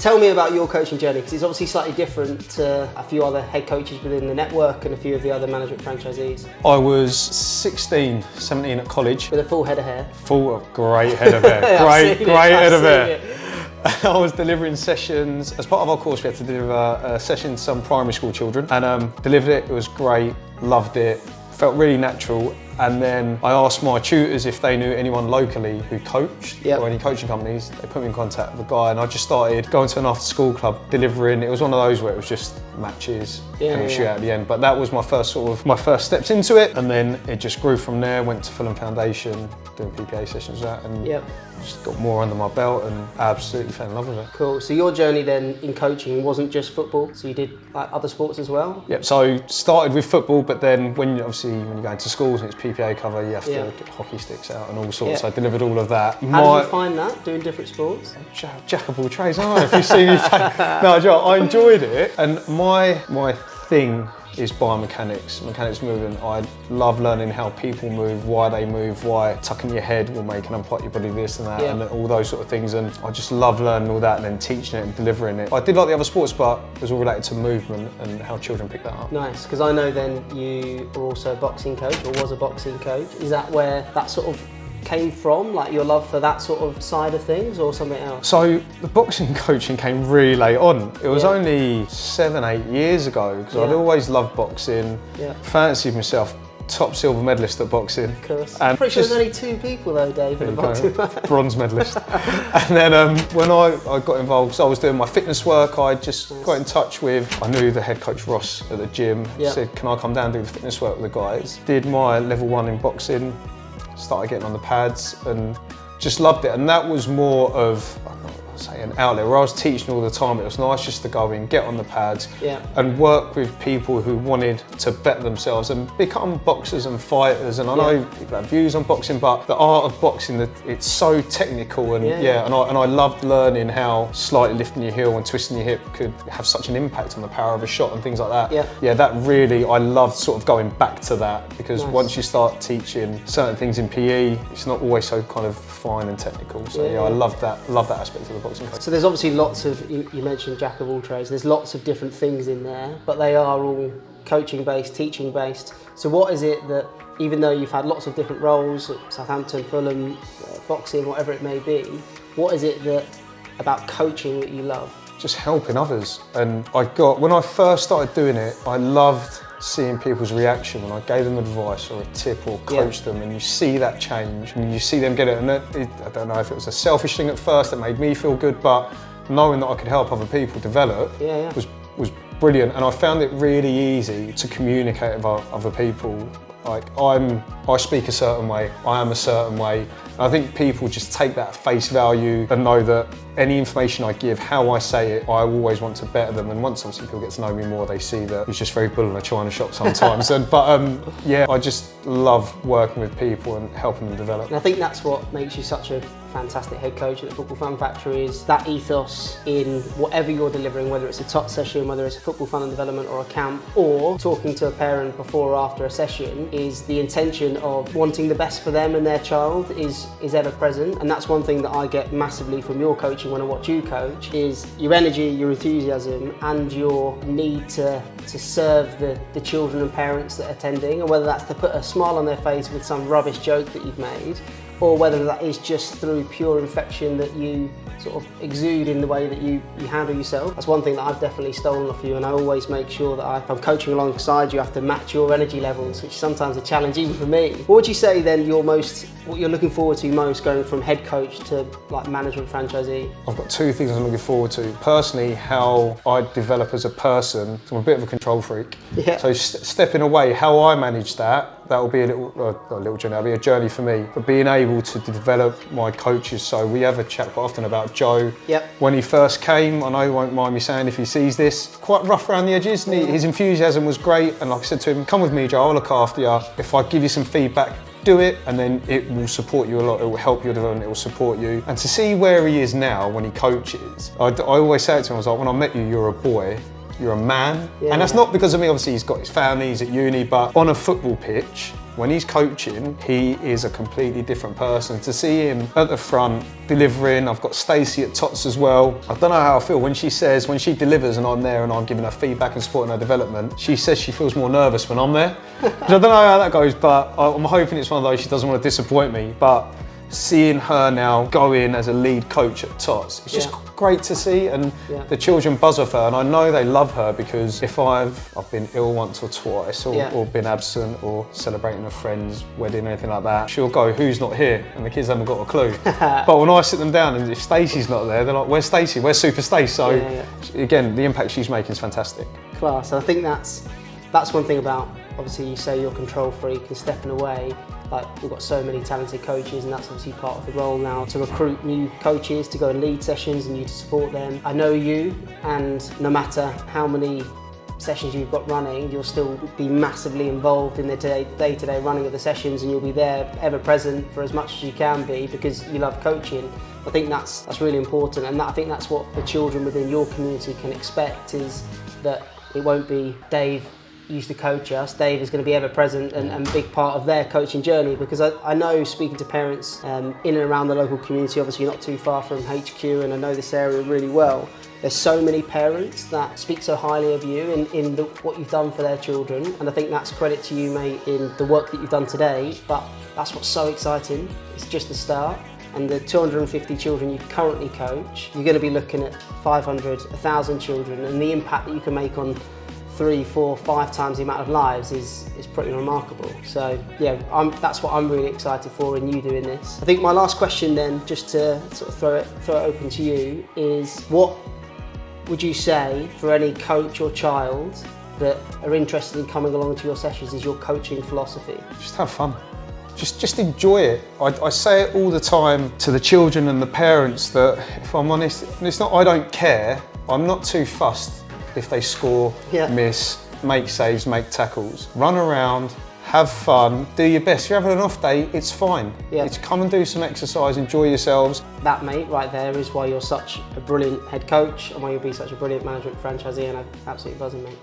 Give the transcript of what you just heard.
Tell me about your coaching journey, because it's obviously slightly different to a few other head coaches within the network and a few of the other management franchisees. I was 16, 17 at college. With a full head of hair. Great head of hair. great head of hair. I was delivering sessions. As part of our course, we had to deliver a session to some primary school children, and delivered it. It was great, loved it, felt really natural. And then I asked my tutors if they knew anyone locally who coached or any coaching companies. They put me in contact with a guy, and I just started going to an after school club, delivering. It was one of those where it was just matches, and shoot out at the end. But that was my first steps into it, and then it just grew from there. Went to Fulham Foundation, doing PPA sessions with that, and just got more under my belt and absolutely fell in love with it. Cool. So your journey then in coaching wasn't just football, so you did like other sports as well? Yep, so started with football, but then when you go into schools and it's PPA cover, you have to get hockey sticks out and all sorts. So I delivered all of that. How did you find that, doing different sports? Jack of all trades, aren't I? If you see me play. No, Joe, I enjoyed it, and my thing is biomechanics, mechanics movement. I love learning how people move, why they move, why tucking your head will make an unpart your body this and that, and all those sort of things. And I just love learning all that and then teaching it and delivering it. I did like the other sports, but it was all related to movement and how children pick that up. Nice, because I know then you were also a boxing coach, or was a boxing coach. Is that where that sort of came from, like your love for that sort of side of things, or something else? So the boxing coaching came really late on. It was only 7-8 years ago, because I'd always loved boxing, fancied myself top silver medalist at boxing. Of course. And pretty sure there's only 2 people though, Dave, in the boxing. Bronze medalist. And then when I got involved, so I was doing my fitness work, I just got in touch with, I knew the head coach Ross at the gym, said, can I come down and do the fitness work with the guys? Did my level 1 in boxing, started getting on the pads and just loved it. And that was more of, an outlet where I was teaching all the time. It was nice just to go in, get on the pads and work with people who wanted to better themselves and become boxers and fighters. And I know people have views on boxing, but the art of boxing, it's so technical, and and I loved learning how slightly lifting your heel and twisting your hip could have such an impact on the power of a shot and things like that. That really, I loved sort of going back to that, because once you start teaching certain things in PE, it's not always so kind of fine and technical. So I love that aspect of the boxing. So there's obviously lots of, you mentioned jack of all trades, there's lots of different things in there, but they are all coaching based, teaching based. So what is it that, even though you've had lots of different roles at Southampton, Fulham, boxing, whatever it may be, what is it that about coaching that you love? Just helping others. And when I first started doing it, I loved seeing people's reaction when I gave them advice or a tip or coached them, and you see that change and you see them get it. And I don't know if it was a selfish thing at first that made me feel good, but knowing that I could help other people develop was brilliant. And I found it really easy to communicate with other people. Like I speak a certain way, I am a certain way. And I think people just take that at face value and know that any information I give, how I say it, I always want to better them. And once obviously people get to know me more, they see that it's just very bull in a china shop sometimes. I just love working with people and helping them develop. And I think that's what makes you such a fantastic head coach at the Football Fun Factory, is that ethos in whatever you're delivering, whether it's a top session, whether it's a football fun and development or a camp, or talking to a parent before or after a session, is the intention of wanting the best for them and their child is ever present. And that's one thing that I get massively from your coaching when I watch you coach, is your energy, your enthusiasm and your need to serve the children and parents that are attending, and whether that's to put a smile on their face with some rubbish joke that you've made, or whether that is just through pure infection that you sort of exude in the way that you handle yourself. That's one thing that I've definitely stolen off you, and I always make sure that if I'm coaching alongside you, I have to match your energy levels, which is sometimes a challenge even for me. What would you say then what you're looking forward to most going from head coach to like management franchisee? I've got 2 things I'm looking forward to. Personally, how I develop as a person. So I'm a bit of a control freak. So stepping away, how I manage that will be a little journey, that'll be a journey for me. But being able to develop my coaches, so we have a chat quite often about Joe. When he first came, I know he won't mind me saying if he sees this, quite rough around the edges. His enthusiasm was great, and like I said to him, come with me Joe, I'll look after you. If I give you some feedback, do it, and then it will support you a lot, it will help your development, it will support you. And to see where he is now when he coaches, I always say it to him, I was like, when I met you, you're a boy, you're a man. And that's not because of me, obviously he's got his family, he's at uni, but on a football pitch, When he's coaching, he is a completely different person. To see him at the front delivering, I've got Stacey at Tots as well. I don't know how I feel when she delivers and I'm there and I'm giving her feedback and supporting her development. She says she feels more nervous when I'm there. Which I don't know how that goes, but I'm hoping it's one of those she doesn't want to disappoint me. But seeing her now go in as a lead coach at Tots, it's just great to see, and the children buzz off her, and I know they love her because if I've been ill once or twice, or been absent, or celebrating a friend's wedding or anything like that, she'll go, "Who's not here?" And the kids haven't got a clue. But when I sit them down and if Stacey's not there, they're like, "Where's Stacey? Where's Super Stace?" So again, the impact she's making is fantastic. Class. And I think that's one thing about, obviously you say you're control freak and stepping away. Like, we've got so many talented coaches, and that's obviously part of the role now, to recruit new coaches to go and lead sessions and you to support them. I know you, and no matter how many sessions you've got running, you'll still be massively involved in the day-to-day running of the sessions, and you'll be there ever present for as much as you can be because you love coaching. I think that's really important, and I think that's what the children within your community can expect, is that it won't be Dave used to coach us. Dave is going to be ever present and a big part of their coaching journey, because I know, speaking to parents in and around the local community, obviously you're not too far from HQ and I know this area really well, there's so many parents that speak so highly of you in what you've done for their children, and I think that's credit to you, mate, in the work that you've done today. But that's what's so exciting. It's just the start. And the 250 children you currently coach, you're going to be looking at 500, 1,000 children, and the impact that you can make on 3, 4, 5 times the amount of lives is pretty remarkable. So yeah, that's what I'm really excited for in you doing this. I think my last question then, just to sort of throw it open to you, is what would you say for any coach or child that are interested in coming along to your sessions is your coaching philosophy? Just have fun. Just enjoy it. I say it all the time to the children and the parents that, if I'm honest, it's not I don't care, I'm not too fussed if they score, miss, make saves, make tackles. Run around, have fun, do your best. If you're having an off day, it's fine. It's come and do some exercise, enjoy yourselves. That, mate, right there is why you're such a brilliant head coach and why you'll be such a brilliant management franchisee, and I'm absolutely buzzing, mate.